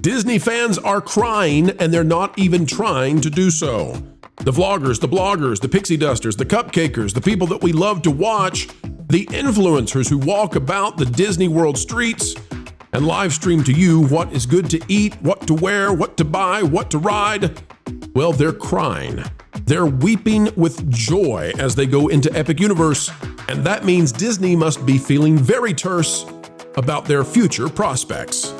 Disney fans are crying, and they're not even trying to do so. The vloggers, the bloggers, the pixie dusters, the cupcakers, the people that we love to watch, the influencers who walk about the Disney World streets and live stream to you what is good to eat, what to wear, what to buy, what to ride. Well, they're crying. They're weeping with joy as they go into Epic Universe, and that means Disney must be feeling very terse about their future prospects.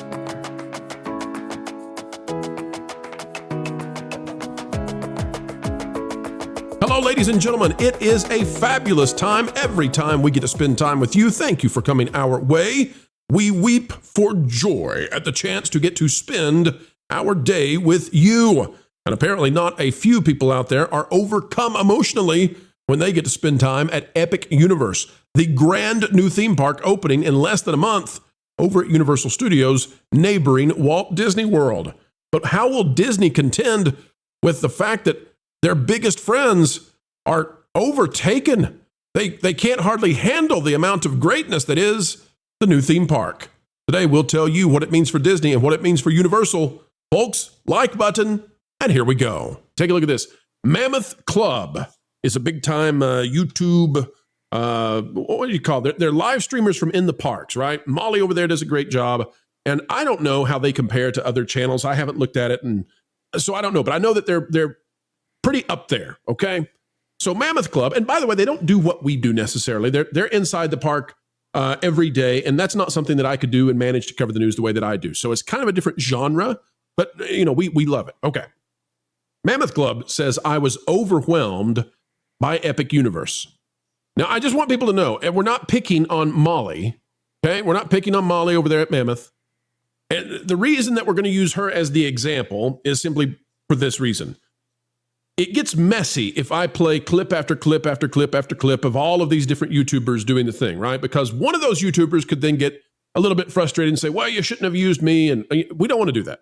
Hello, ladies and gentlemen. It is a fabulous time every time we get to spend time with you. Thank you for coming our way. We weep for joy at the chance to get to spend our day with you. And apparently not a few people out there are overcome emotionally when they get to spend time at Epic Universe, the grand new theme park opening in less than a month over at Universal Studios, neighboring Walt Disney World. But how will Disney contend with the fact that their biggest friends are overtaken? They can't hardly handle the amount of greatness that is the new theme park. Today, we'll tell you what it means for Disney and what it means for Universal. Folks, like button, and here we go. Take a look at this. Mammoth Club is a big-time YouTube, what do you call it? They're live streamers from in the parks, right? Molly over there does a great job, and I don't know how they compare to other channels. I haven't looked at it, and so I don't know, but I know that they're pretty up there, okay? So Mammoth Club, and by the way, they don't do what we do necessarily. They're inside the park every day, and that's not something that I could do and manage to cover the news the way that I do. So it's kind of a different genre, but you know, we love it. Okay. Mammoth Club says, I was overwhelmed by Epic Universe. Now, I just want people to know, and we're not picking on Molly, okay? We're not picking on Molly over there at Mammoth. And the reason that we're going to use her as the example is simply for this reason. It gets messy if I play clip after clip after clip after clip of all of these different YouTubers doing the thing, right? Because one of those YouTubers could then get a little bit frustrated and say, well, you shouldn't have used me. And we don't want to do that.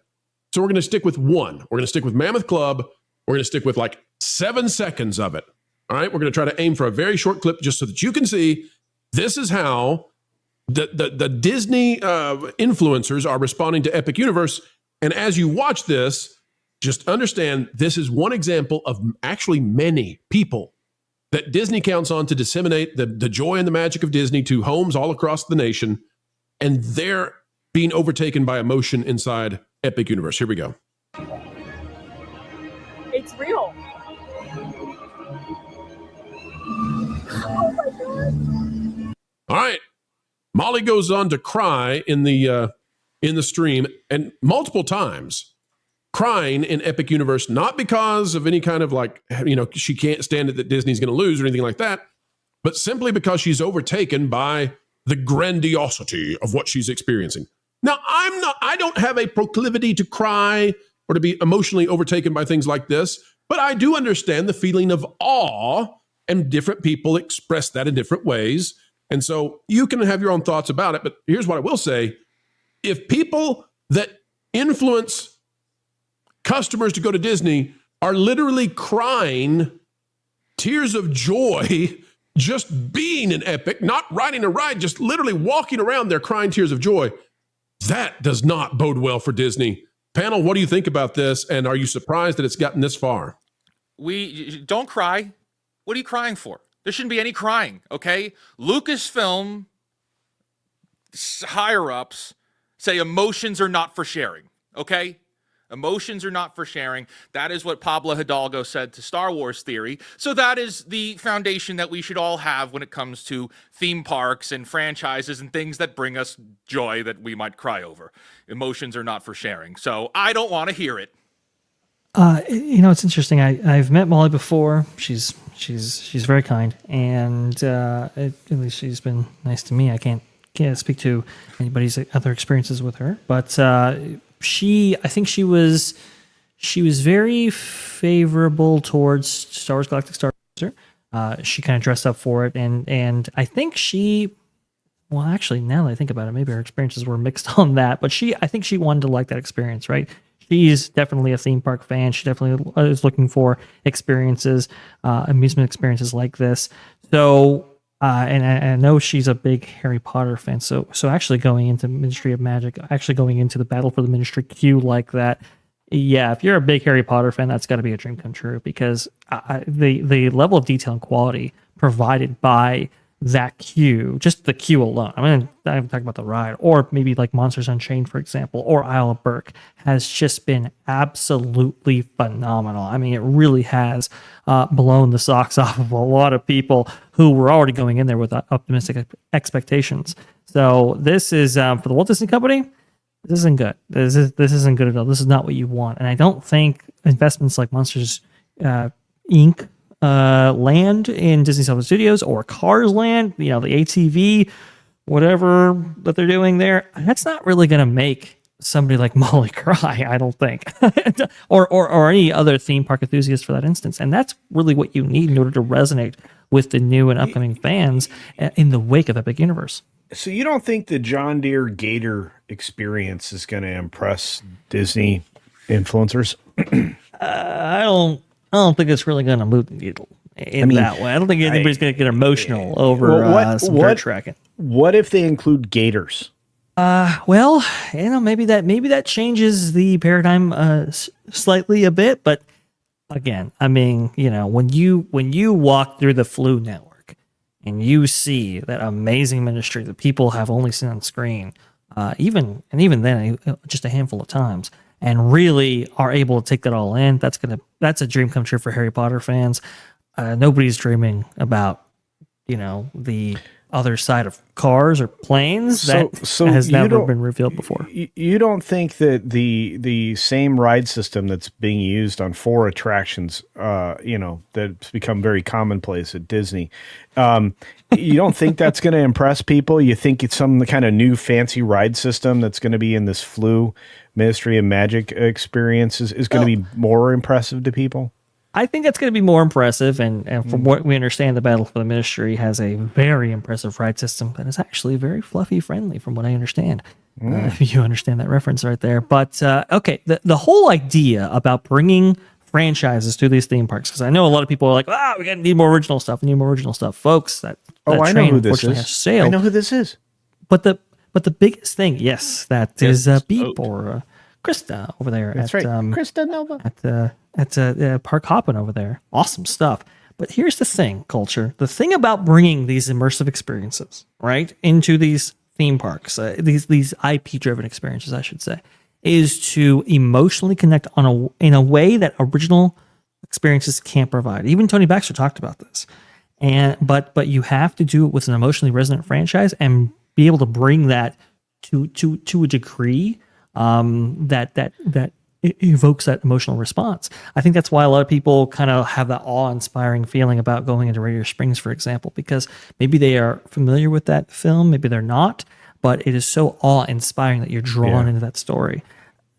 So we're going to stick with one. We're going to stick with Mammoth Club. We're going to stick with like 7 seconds of it. All right. We're going to try to aim for a very short clip just so that you can see this is how the Disney influencers are responding to Epic Universe. And as you watch this, just understand this is one example of actually many people that Disney counts on to disseminate the joy and the magic of Disney to homes all across the nation. And they're being overtaken by emotion inside Epic Universe. Here we go. It's real. Oh my God. All right. Molly goes on to cry in the stream, and multiple times, crying in Epic Universe, not because of any kind of like, you know, she can't stand it that Disney's going to lose or anything like that, but simply because she's overtaken by the grandiosity of what she's experiencing. Now, I don't have a proclivity to cry or to be emotionally overtaken by things like this, but I do understand the feeling of awe, and different people express that in different ways. And so you can have your own thoughts about it, but here's what I will say. If people that influence customers to go to Disney are literally crying tears of joy just being in Epic, not riding a ride, just literally walking around there crying tears of joy, that does not bode well for Disney. Panel, what do you think about this? And are you surprised that it's gotten this far? We don't cry. What are you crying for? There shouldn't be any crying, okay? Lucasfilm higher-ups say emotions are not for sharing, okay? Emotions are not for sharing. That is what Pablo Hidalgo said to Star Wars Theory. So that is the foundation that we should all have when it comes to theme parks and franchises and things that bring us joy that we might cry over. Emotions are not for sharing. So I don't want to hear it. You know, it's interesting. I've met Molly before. She's very kind, and at least she's been nice to me. I can't speak to anybody's other experiences with her, but I think she was very favorable towards Star Wars Galactic Starfighter. She kind of dressed up for it, and I think well, actually, now that I think about it, maybe her experiences were mixed on that, but I think she wanted to like that experience, right? She's definitely a theme park fan. She definitely is looking for experiences, amusement experiences like this. So and I know she's a big Harry Potter fan. So actually going into Ministry of Magic, actually going into the Battle for the Ministry queue like that, yeah, if you're a big Harry Potter fan, that's got to be a dream come true, because the level of detail and quality provided by that queue, just the queue alone. I mean, I haven't talked about the ride, or maybe like Monsters Unchained, for example, or Isle of Berk, has just been absolutely phenomenal. I mean, it really has blown the socks off of a lot of people who were already going in there with optimistic expectations. So this is for the Walt Disney Company. This isn't good. This isn't good at all. This is not what you want. And I don't think investments like Monsters Inc. Land in Disney Hollywood Studios, or Cars Land, the ATV, whatever that they're doing there, that's not really going to make somebody like Molly cry, I don't think, or any other theme park enthusiast for that instance. And that's really what you need in order to resonate with the new and upcoming fans in the wake of Epic Universe. So you don't think the John Deere Gator experience is going to impress Disney influencers? I don't think it's really going to move the needle in that way. I don't think anybody's going to get emotional over some dirt tracking. What if they include gators? Well, maybe that changes the paradigm slightly a bit. But again, I mean, when you walk through the Flu network and you see that amazing ministry that people have only seen on screen, even then, just a handful of times, and really are able to take that all in, that's a dream come true for Harry Potter fans. Nobody's dreaming about, the other side of cars or planes that has never been revealed before. You don't think that the same ride system that's being used on 4 attractions, that's become very commonplace at Disney, you don't think that's going to impress people? You think it's some kind of new fancy ride system that's going to be in this Flu Ministry of Magic experience is going to be more impressive to people? I think that's going to be more impressive, and from what we understand, the Battle for the Ministry has a very impressive ride system that is actually very fluffy friendly, from what I understand. If you understand that reference right there. But okay, the whole idea about bringing franchises to these theme parks, because I know a lot of people are like, we need more original stuff, folks. That I know who this is. I know who this is. But the biggest thing, yes, that is Beep or Krista over there. That's right, Krista Nova at Park Hoppin' over there. Awesome stuff. But here's the thing, Culture. The thing about bringing these immersive experiences, right, into these theme parks, these IP-driven experiences, I should say, is to emotionally connect in a way that original experiences can't provide. Even Tony Baxter talked about this. But you have to do it with an emotionally resonant franchise and be able to bring that to a degree that it evokes that emotional response. I think that's why a lot of people kind of have that awe-inspiring feeling about going into Radiator Springs, for example, because maybe they are familiar with that film, maybe they're not, but it is so awe-inspiring that you're drawn into that story.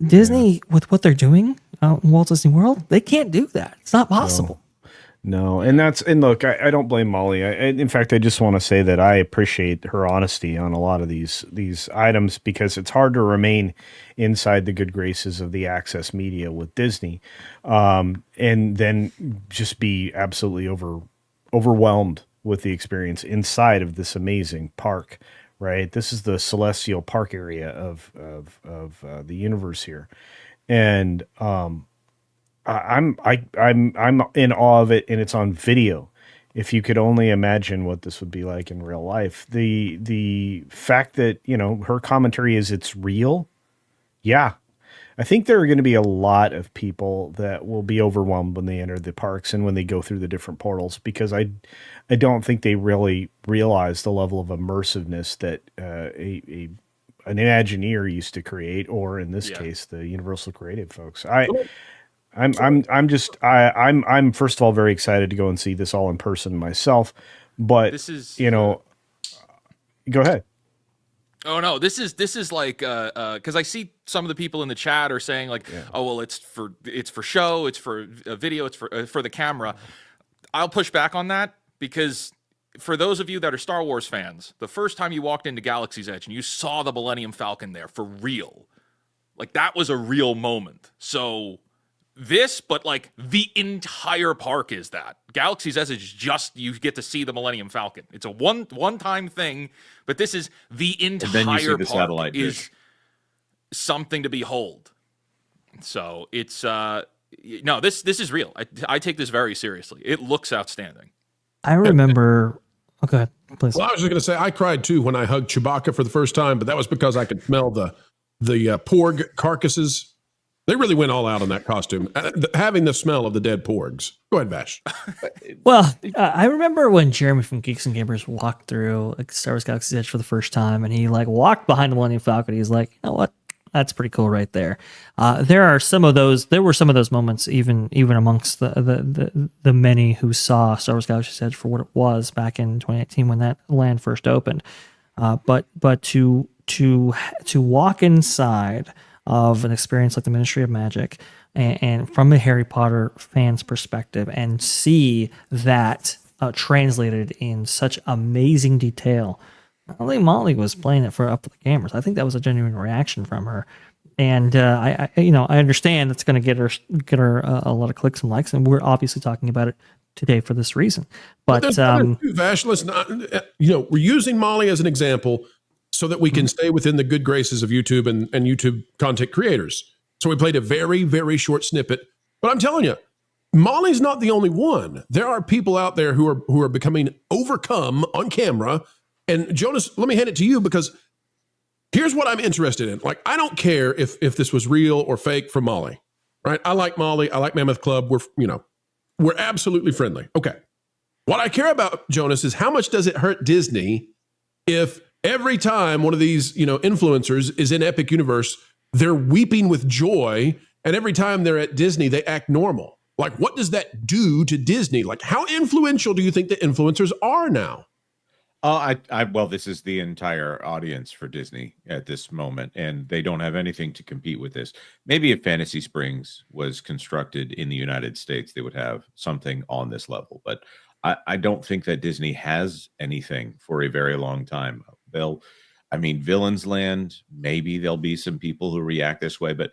Disney, with what they're doing in Walt Disney World, they can't do that. It's not possible. No, and look, I don't blame Molly. In fact, I just want to say that I appreciate her honesty on a lot of these items, because it's hard to remain inside the good graces of the access media with Disney, and then just be absolutely overwhelmed with the experience inside of this amazing park. Right, this is the celestial park area of the universe here, and I'm in awe of it, and it's on video. If you could only imagine what this would be like in real life, the fact that her commentary is it's real, yeah. I think there are going to be a lot of people that will be overwhelmed when they enter the parks and when they go through the different portals, because I don't think they really realize the level of immersiveness that an Imagineer used to create, or in this case, the Universal Creative folks. I'm first of all very excited to go and see this all in person myself, but this is go ahead. Oh no, this is like because I see some of the people in the chat are saying like, oh well, it's for show, it's for a video, it's for the camera. I'll push back on that, because for those of you that are Star Wars fans, the first time you walked into Galaxy's Edge and you saw the Millennium Falcon there for real, like that was a real moment. So this, but like the entire park is that. Galaxy's Edge is just you get to see the Millennium Falcon. It's a one-time thing, but this is the entire park is something to behold. So it's no, this is real. I take this very seriously. It looks outstanding. I remember. Oh, go ahead, please. Well, I was just going to say I cried too when I hugged Chewbacca for the first time, but that was because I could smell the porg carcasses. They really went all out on that costume, having the smell of the dead porgs. Go ahead, Vash. Well, I remember when Jeremy from Geeks and Gamers walked through like Star Wars Galaxy's Edge for the first time, and he like walked behind the Millennium Falcon. He's like, you know what? That's pretty cool right there. There were some of those moments, even amongst the many who saw Star Wars Galaxy's Edge for what it was back in 2018 when that land first opened. But to walk inside of an experience like the Ministry of Magic and from a Harry Potter fan's perspective and see that translated in such amazing detail. I think Molly was playing it up for the cameras. I think that was a genuine reaction from her. And I understand it's going to get her a lot of clicks and likes, and we're obviously talking about it today for this reason. But Vash, listen, we're using Molly as an example so that we can stay within the good graces of YouTube and YouTube content creators. So we played a very, very short snippet. But I'm telling you, Molly's not the only one. There are people out there who are becoming overcome on camera. And Jonas, let me hand it to you because here's what I'm interested in. Like, I don't care if this was real or fake from Molly, right? I like Molly. I like Mammoth Club. We're absolutely friendly. Okay. What I care about, Jonas, is how much does it hurt Disney if every time one of these, influencers is in Epic Universe, they're weeping with joy, and every time they're at Disney, they act normal. Like, what does that do to Disney? Like, how influential do you think the influencers are now? Well, this is the entire audience for Disney at this moment, and they don't have anything to compete with this. Maybe if Fantasy Springs was constructed in the United States, they would have something on this level. But I don't think that Disney has anything for a very long time. Villains Land, maybe there'll be some people who react this way, but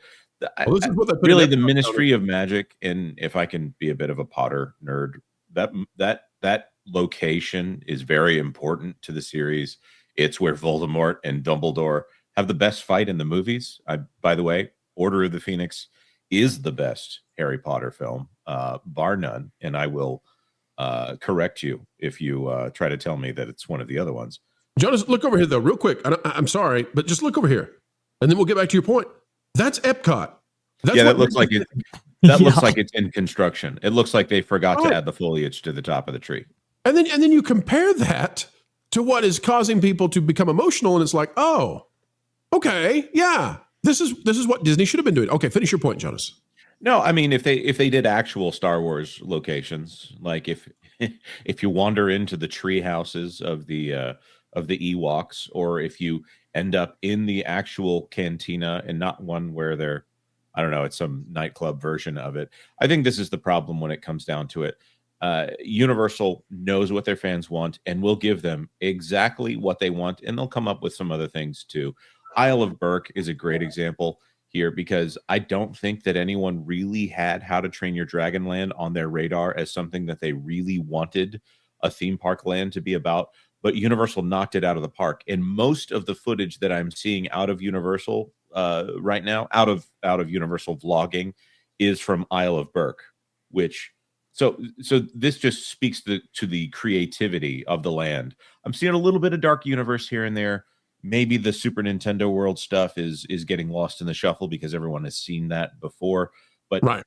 really the Ministry of Magic, and if I can be a bit of a Potter nerd, that location is very important to the series. It's where Voldemort and Dumbledore have the best fight in the movies. By the way, Order of the Phoenix is the best Harry Potter film, bar none, and I will correct you if you try to tell me that it's one of the other ones. Jonas, look over here, though, real quick. I'm sorry, but just look over here, and then we'll get back to your point. That's Epcot. That looks like it. That looks like it's in construction. It looks like they forgot to add the foliage to the top of the tree. And then you compare that to what is causing people to become emotional, and it's like, oh, okay, yeah, this is what Disney should have been doing. Okay, finish your point, Jonas. No, I mean, if they did actual Star Wars locations, like if you wander into the tree houses of the Ewoks, or if you end up in the actual cantina and not one where they're, I don't know, it's some nightclub version of it. I think this is the problem when it comes down to it. Universal knows what their fans want and will give them exactly what they want, and they'll come up with some other things too. Isle of Berk is a great example here because I don't think that anyone really had How to Train Your Dragon Land on their radar as something that they really wanted a theme park land to be about, but Universal knocked it out of the park. And most of the footage that I'm seeing out of Universal right now, out of Universal vlogging, is from Isle of Berk, which so this just speaks to the creativity of the land. I'm seeing a little bit of Dark Universe here and there. Maybe the Super Nintendo World stuff is getting lost in the shuffle because everyone has seen that before. But right.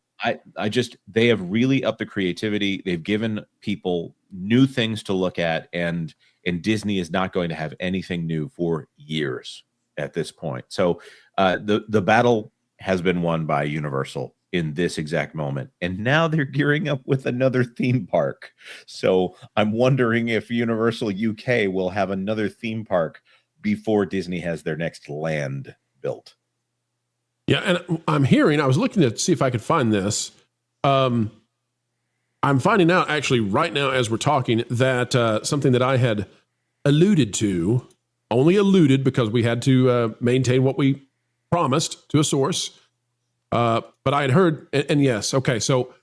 They have really upped the creativity. They've given people new things to look at, and Disney is not going to have anything new for years at this point. So the battle has been won by Universal in this exact moment, and now they're gearing up with another theme park. So I'm wondering if Universal UK will have another theme park before Disney has their next land built. Yeah, and I was looking to see if I could find this. I'm finding out actually right now as we're talking that something that I had alluded to, only alluded because we had to maintain what we promised to a source. But I had heard, and yes, okay, so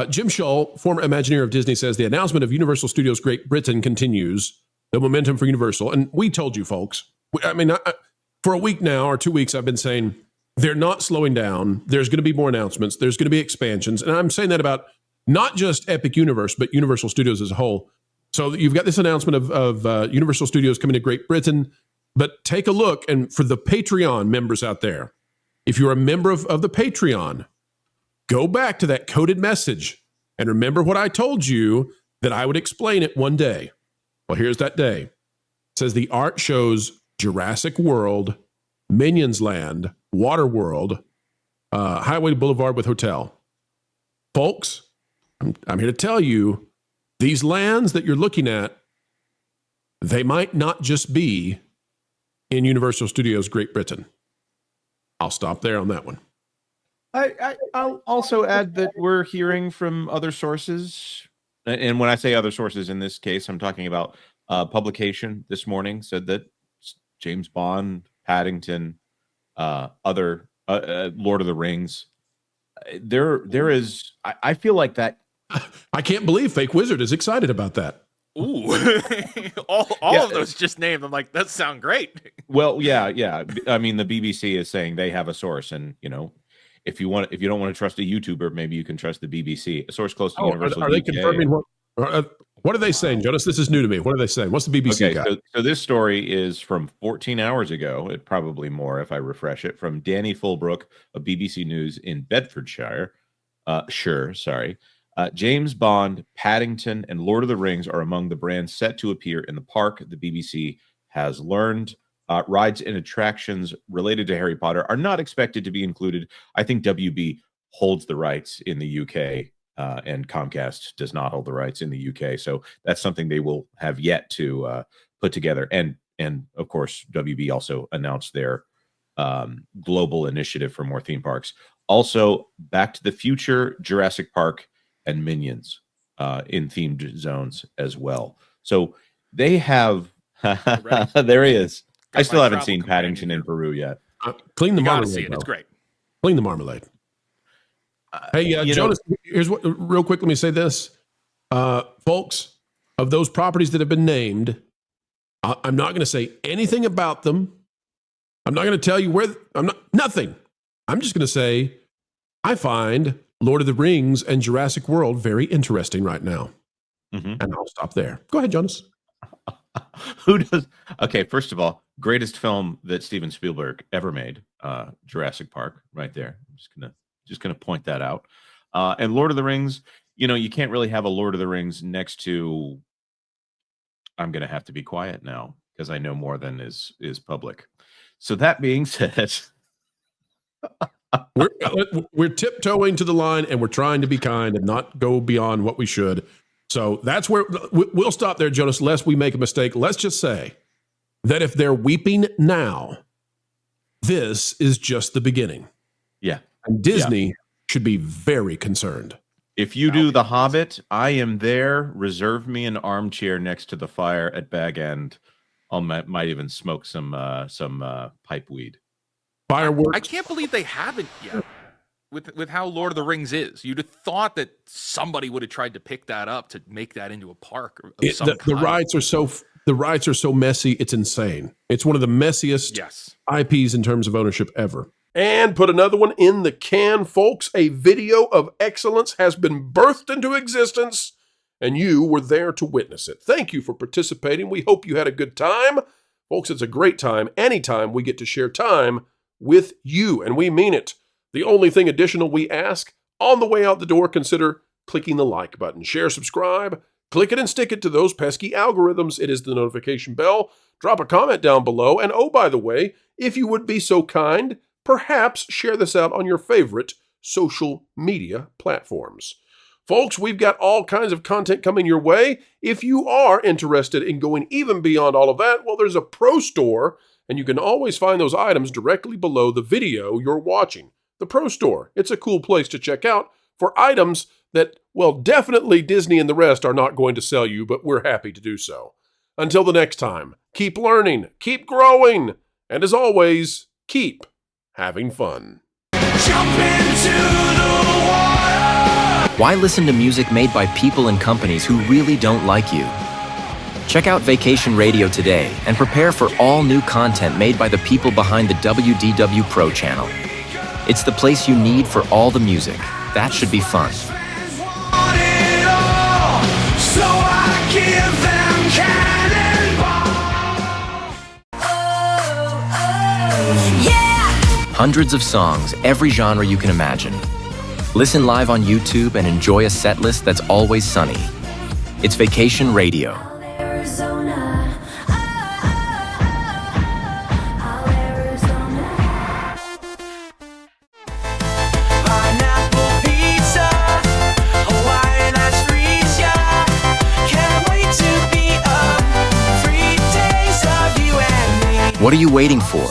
Jim Shull, former Imagineer of Disney, says the announcement of Universal Studios Great Britain continues the momentum for Universal. And we told you folks, for a week now or 2 weeks, I've been saying they're not slowing down. There's going to be more announcements. There's going to be expansions. And I'm saying that about not just Epic Universe, but Universal Studios as a whole. So you've got this announcement of Universal Studios coming to Great Britain. But take a look, and for the Patreon members out there, if you're a member of the Patreon, go back to that coded message and remember what I told you that I would explain it one day. Well, here's that day. It says the art shows Jurassic World, Minions Land, Water World, Highway Boulevard with Hotel. Folks, I'm here to tell you, these lands that you're looking at, they might not just be in Universal Studios Great Britain. I'll stop there on that one. I'll also add that we're hearing from other sources. And when I say other sources, in this case, I'm talking about publication this morning said that James Bond, Paddington, other Lord of the Rings. There is, I feel like that. I can't believe Fake Wizard is excited about that. Ooh, all of those just named. I'm like, that sound great. Well, yeah. I mean, the BBC is saying they have a source, and if you don't want to trust a YouTuber, maybe you can trust the BBC, a source close to Universal. Are they confirming what are they saying, Jonas? This is new to me. What are they saying? What's the BBC got? So this story is from 14 hours ago. It probably more if I refresh it. From Danny Fulbrook of BBC News in Bedfordshire. James Bond, Paddington, and Lord of the Rings are among the brands set to appear in the park. The BBC has learned rides and attractions related to Harry Potter are not expected to be included. I think WB holds the rights in the UK, and Comcast does not hold the rights in the UK. So that's something they will have yet to put together. And of course, WB also announced their global initiative for more theme parks. Also, Back to the Future, Jurassic Park, and Minions in themed zones as well. So they have. There he is. I still haven't seen Paddington in Peru yet. Clean the marmalade. See it. It's great. Clean the marmalade. Hey, Jonas, here's what, real quick, let me say this. Folks, of those properties that have been named, I'm not going to say anything about them. I'm not going to tell you where, nothing. I'm just going to say, I find Lord of the Rings and Jurassic World very interesting right now. Mm-hmm. And I'll stop there. Go ahead, Jonas. Who does? Okay, first of all, greatest film that Steven Spielberg ever made, Jurassic Park, right there. I'm just gonna point that out. And Lord of the Rings, you can't really have a Lord of the Rings next to. I'm gonna have to be quiet now because I know more than is public. So that being said, we're tiptoeing to the line, and we're trying to be kind and not go beyond what we should. So that's where we'll stop there, Jonas, lest we make a mistake. Let's just say that if they're weeping now, this is just the beginning. Yeah. And Disney should be very concerned. If you do The Hobbit, I am there. Reserve me an armchair next to the fire at Bag End. I might even smoke some pipe weed. Fireworks. I can't believe they haven't yet. With how Lord of the Rings is, you'd have thought that somebody would have tried to pick that up to make that into a park. The rights are so messy, it's insane. It's one of the messiest IPs in terms of ownership ever. And put another one in the can, folks. A video of excellence has been birthed into existence, and you were there to witness it. Thank you for participating. We hope you had a good time. Folks, it's a great time anytime we get to share time with you, and we mean it. The only thing additional we ask, on the way out the door, consider clicking the like button. Share, subscribe, click it and stick it to those pesky algorithms. It is the notification bell. Drop a comment down below. And oh, by the way, if you would be so kind, perhaps share this out on your favorite social media platforms. Folks, we've got all kinds of content coming your way. If you are interested in going even beyond all of that, well, there's a Pro Store, and you can always find those items directly below the video you're watching. The Pro Store. It's a cool place to check out for items that, well, definitely Disney and the rest are not going to sell you, but we're happy to do so. Until the next time, keep learning, keep growing, and as always, keep having fun. Jump into Why listen to music made by people and companies who really don't like you? Check out Vacation Radio today and prepare for all new content made by the people behind the WDW Pro Channel. It's the place you need for all the music. That should be fun. Hundreds of songs, every genre you can imagine. Listen live on YouTube and enjoy a set list that's always sunny. It's Vacation Radio. What are you waiting for?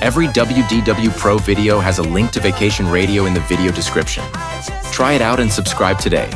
Every WDW Pro video has a link to Vacation Radio in the video description. Try it out and subscribe today.